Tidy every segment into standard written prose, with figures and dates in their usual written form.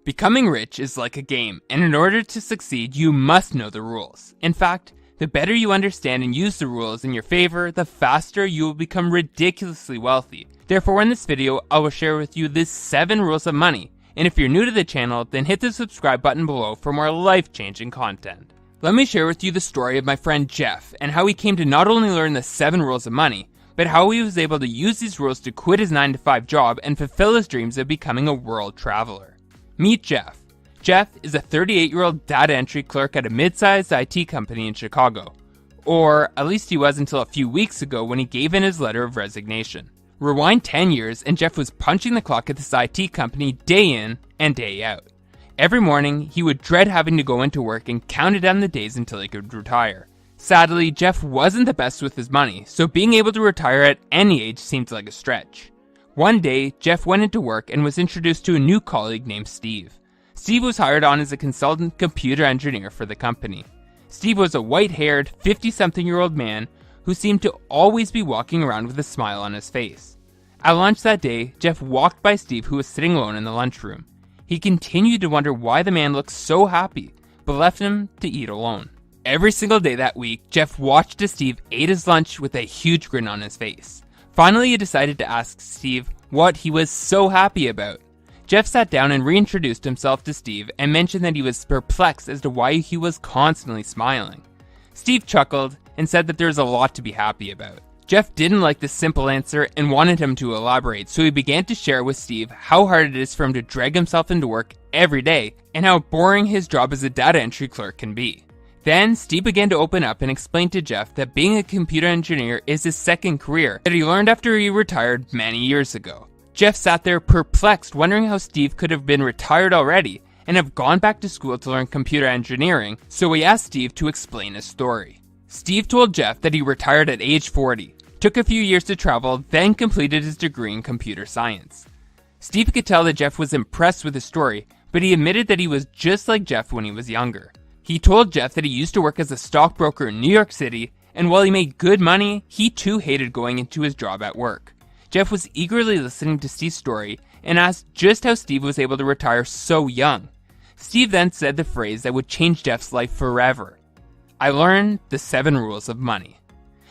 Becoming rich is like a game, and in order to succeed, you must know the rules. In fact, the better you understand and use the rules in your favor, the faster you will become ridiculously wealthy. Therefore, in this video, I will share with you the 7 rules of money. And if you're new to the channel, then hit the subscribe button below for more life-changing content. Let me share with you the story of my friend Jeff, and how he came to not only learn the 7 rules of money, but how he was able to use these rules to quit his 9-to-5 job and fulfill his dreams of becoming a world traveler. Meet Jeff. Jeff is a 38-year-old data entry clerk at a mid-sized IT company in Chicago. Or, at least he was until a few weeks ago when he gave in his letter of resignation. Rewind 10 years and Jeff was punching the clock at this IT company day in and day out. Every morning, he would dread having to go into work and counted down the days until he could retire. Sadly, Jeff wasn't the best with his money, so being able to retire at any age seemed like a stretch. One day, Jeff went into work and was introduced to a new colleague named Steve. Steve was hired on as a consultant computer engineer for the company. Steve was a white-haired, 50-something-year-old man who seemed to always be walking around with a smile on his face. At lunch that day, Jeff walked by Steve, who was sitting alone in the lunchroom. He continued to wonder why the man looked so happy, but left him to eat alone. Every single day that week, Jeff watched as Steve ate his lunch with a huge grin on his face. Finally, he decided to ask Steve what he was so happy about. Jeff sat down and reintroduced himself to Steve and mentioned that he was perplexed as to why he was constantly smiling. Steve chuckled and said that there was a lot to be happy about. Jeff didn't like this simple answer and wanted him to elaborate, so he began to share with Steve how hard it is for him to drag himself into work every day and how boring his job as a data entry clerk can be. Then, Steve began to open up and explain to Jeff that being a computer engineer is his second career that he learned after he retired many years ago. Jeff sat there perplexed, wondering how Steve could have been retired already and have gone back to school to learn computer engineering, so he asked Steve to explain his story. Steve told Jeff that he retired at age 40, took a few years to travel, then completed his degree in computer science. Steve could tell that Jeff was impressed with his story, but he admitted that he was just like Jeff when he was younger. He told Jeff that he used to work as a stockbroker in New York City, and while he made good money, he too hated going into his job at work. Jeff was eagerly listening to Steve's story and asked just how Steve was able to retire so young. Steve then said the phrase that would change Jeff's life forever. "I learned the 7 rules of money."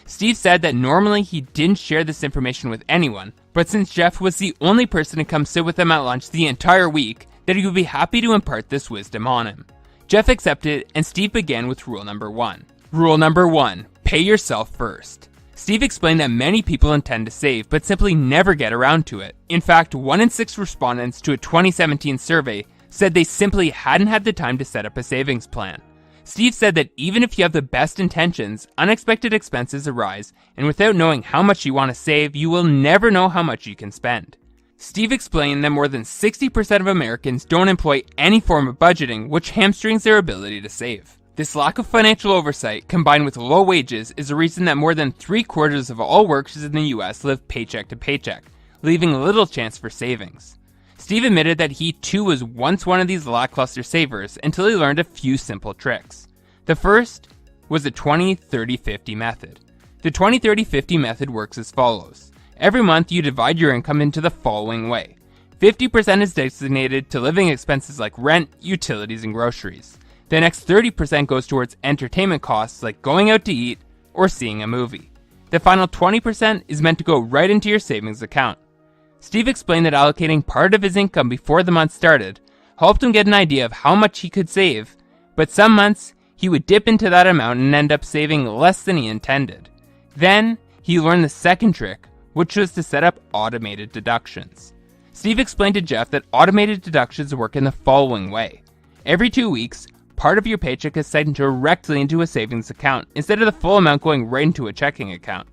Steve said that normally he didn't share this information with anyone, but since Jeff was the only person to come sit with him at lunch the entire week, that he would be happy to impart this wisdom on him. Jeff accepted, and Steve began with rule number 1. Rule number 1, pay yourself first. Steve explained that many people intend to save, but simply never get around to it. In fact, 1 in 6 respondents to a 2017 survey said they simply hadn't had the time to set up a savings plan. Steve said that even if you have the best intentions, unexpected expenses arise, and without knowing how much you want to save, you will never know how much you can spend. Steve explained that more than 60% of Americans don't employ any form of budgeting, which hamstrings their ability to save. This lack of financial oversight, combined with low wages, is a reason that more than 3/4 of all workers in the US live paycheck to paycheck, leaving little chance for savings. Steve admitted that he too was once one of these lackluster savers until he learned a few simple tricks. The first was the 20-30-50 method. The 20-30-50 method works as follows. Every month, you divide your income into the following way. 50% is designated to living expenses like rent, utilities, and groceries. The next 30% goes towards entertainment costs like going out to eat or seeing a movie. The final 20% is meant to go right into your savings account. Steve explained that allocating part of his income before the month started helped him get an idea of how much he could save, but some months he would dip into that amount and end up saving less than he intended. Then, he learned the second trick, which was to set up automated deductions. Steve explained to Jeff that automated deductions work in the following way. Every 2 weeks, part of your paycheck is sent directly into a savings account instead of the full amount going right into a checking account.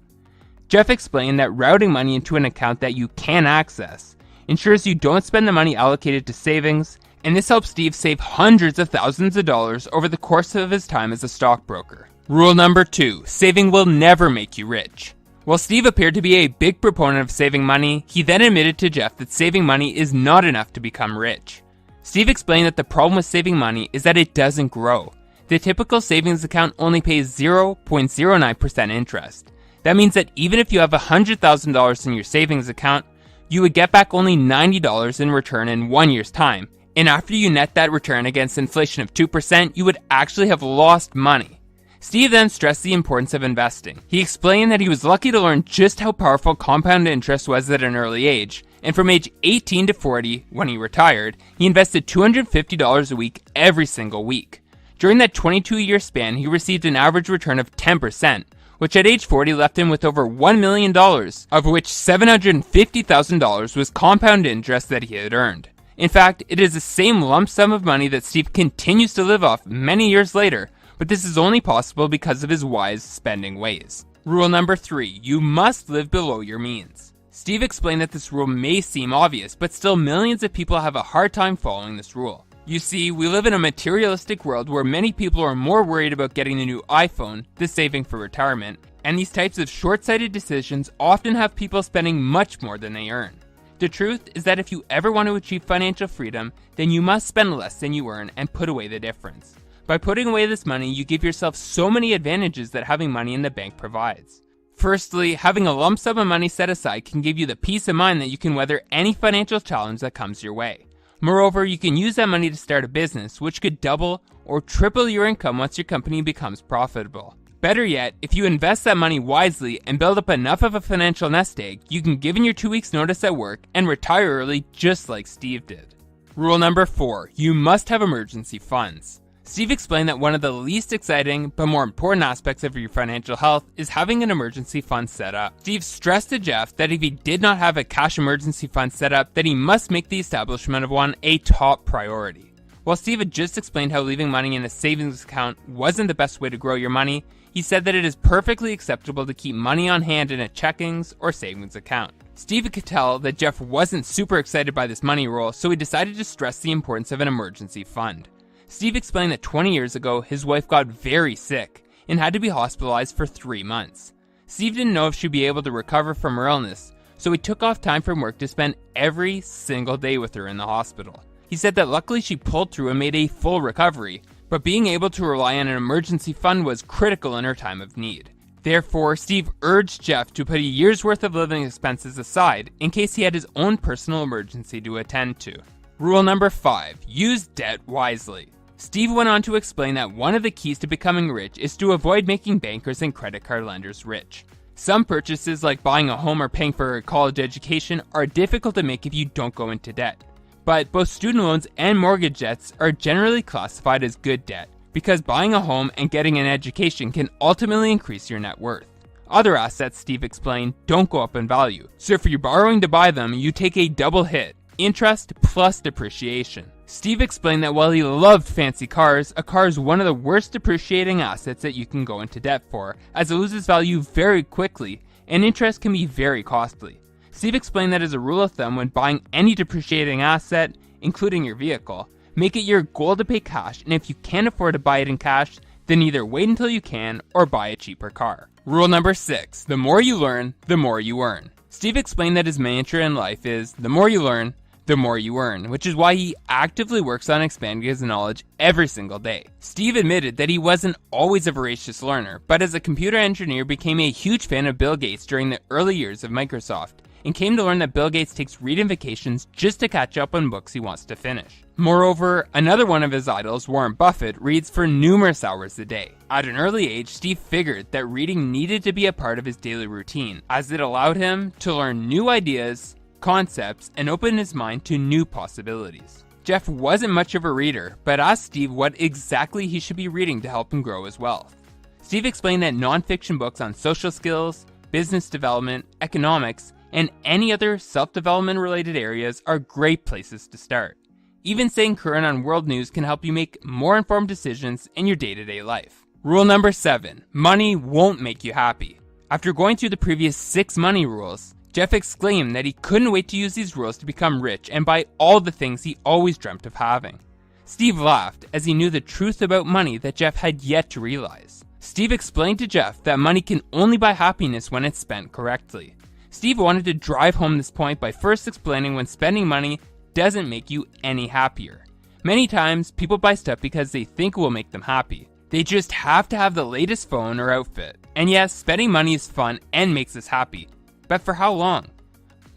Jeff explained that routing money into an account that you can access ensures you don't spend the money allocated to savings, and this helps Steve save hundreds of thousands of dollars over the course of his time as a stockbroker. Rule number 2, saving will never make you rich. While Steve appeared to be a big proponent of saving money, he then admitted to Jeff that saving money is not enough to become rich. Steve explained that the problem with saving money is that it doesn't grow. The typical savings account only pays 0.09% interest. That means that even if you have $100,000 in your savings account, you would get back only $90 in return in 1 year's time, And after you net that return against inflation of 2%, you would actually have lost money. Steve then stressed the importance of investing. He explained that he was lucky to learn just how powerful compound interest was at an early age, and from age 18 to 40, when he retired, he invested $250 a week every single week. During that 22-year span, he received an average return of 10%, which at age 40 left him with over $1 million, of which $750,000 was compound interest that he had earned. In fact, it is the same lump sum of money that Steve continues to live off many years later, but this is only possible because of his wise spending ways. Rule number 3, you must live below your means. Steve explained that this rule may seem obvious, but still millions of people have a hard time following this rule. You see, we live in a materialistic world where many people are more worried about getting the new iPhone than saving for retirement, and these types of short-sighted decisions often have people spending much more than they earn. The truth is that if you ever want to achieve financial freedom, then you must spend less than you earn and put away the difference. By putting away this money, you give yourself so many advantages that having money in the bank provides. Firstly, having a lump sum of money set aside can give you the peace of mind that you can weather any financial challenge that comes your way. Moreover, you can use that money to start a business, which could double or triple your income once your company becomes profitable. Better yet, if you invest that money wisely and build up enough of a financial nest egg, you can give in your 2 weeks notice at work and retire early just like Steve did. Rule number 4, you must have emergency funds. Steve explained that one of the least exciting but more important aspects of your financial health is having an emergency fund set up. Steve stressed to Jeff that if he did not have a cash emergency fund set up, that he must make the establishment of one a top priority. While Steve had just explained how leaving money in a savings account wasn't the best way to grow your money, he said that it is perfectly acceptable to keep money on hand in a checkings or savings account. Steve could tell that Jeff wasn't super excited by this money rule, so he decided to stress the importance of an emergency fund. Steve explained that 20 years ago, his wife got very sick and had to be hospitalized for 3 months. Steve didn't know if she'd be able to recover from her illness, so he took off time from work to spend every single day with her in the hospital. He said that luckily she pulled through and made a full recovery, but being able to rely on an emergency fund was critical in her time of need. Therefore, Steve urged Jeff to put a year's worth of living expenses aside in case he had his own personal emergency to attend to. Rule number 5, use debt wisely. Steve went on to explain that one of the keys to becoming rich is to avoid making bankers and credit card lenders rich. Some purchases, like buying a home or paying for a college education, are difficult to make if you don't go into debt. But both student loans and mortgage debts are generally classified as good debt, because buying a home and getting an education can ultimately increase your net worth. Other assets, Steve explained, don't go up in value, so if you're borrowing to buy them, you take a double hit, interest plus depreciation. Steve explained that while he loved fancy cars, a car is one of the worst depreciating assets that you can go into debt for, as it loses value very quickly, and interest can be very costly. Steve explained that as a rule of thumb, when buying any depreciating asset, including your vehicle, make it your goal to pay cash, and if you can't afford to buy it in cash, then either wait until you can or buy a cheaper car. Rule number 6, the more you learn, the more you earn. Steve explained that his mantra in life is, the more you learn, the more you earn, which is why he actively works on expanding his knowledge every single day. Steve admitted that he wasn't always a voracious learner, but as a computer engineer became a huge fan of Bill Gates during the early years of Microsoft, and came to learn that Bill Gates takes reading vacations just to catch up on books he wants to finish. Moreover, another one of his idols, Warren Buffett, reads for numerous hours a day. At an early age, Steve figured that reading needed to be a part of his daily routine, as it allowed him to learn new ideas, concepts, and open his mind to new possibilities. Jeff wasn't much of a reader, but asked Steve what exactly he should be reading to help him grow his wealth. Steve explained that nonfiction books on social skills, business development, economics, and any other self-development related areas are great places to start. Even staying current on world news can help you make more informed decisions in your day-to-day life. Rule number 7, money won't make you happy. After going through the previous 6 money rules, Jeff exclaimed that he couldn't wait to use these rules to become rich and buy all the things he always dreamt of having. Steve laughed as he knew the truth about money that Jeff had yet to realize. Steve explained to Jeff that money can only buy happiness when it's spent correctly. Steve wanted to drive home this point by first explaining when spending money doesn't make you any happier. Many times, people buy stuff because they think it will make them happy. They just have to have the latest phone or outfit. And yes, spending money is fun and makes us happy. But for how long?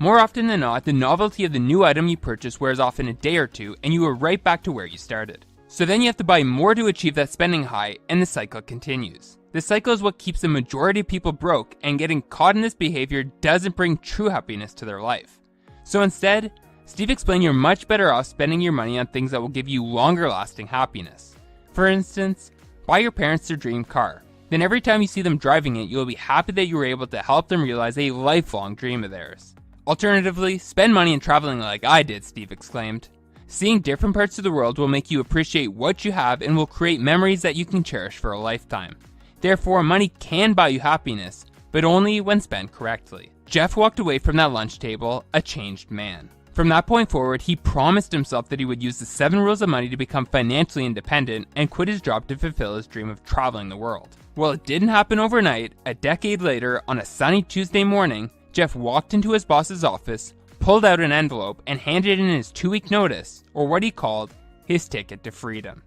More often than not, the novelty of the new item you purchase wears off in a day or two, and you are right back to where you started. So then you have to buy more to achieve that spending high, and the cycle continues. This cycle is what keeps the majority of people broke, and getting caught in this behavior doesn't bring true happiness to their life. So instead, Steve explained you're much better off spending your money on things that will give you longer lasting happiness. For instance, buy your parents their dream car. Then every time you see them driving it, you will be happy that you were able to help them realize a lifelong dream of theirs. Alternatively, spend money in traveling like I did, Steve exclaimed. Seeing different parts of the world will make you appreciate what you have and will create memories that you can cherish for a lifetime. Therefore, money can buy you happiness, but only when spent correctly. Jeff walked away from that lunch table a changed man. From that point forward, he promised himself that he would use the 7 rules of money to become financially independent and quit his job to fulfill his dream of traveling the world. Well, it didn't happen overnight. A decade later, on a sunny Tuesday morning, Jeff walked into his boss's office, pulled out an envelope, and handed in his 2-week notice, or what he called his ticket to freedom.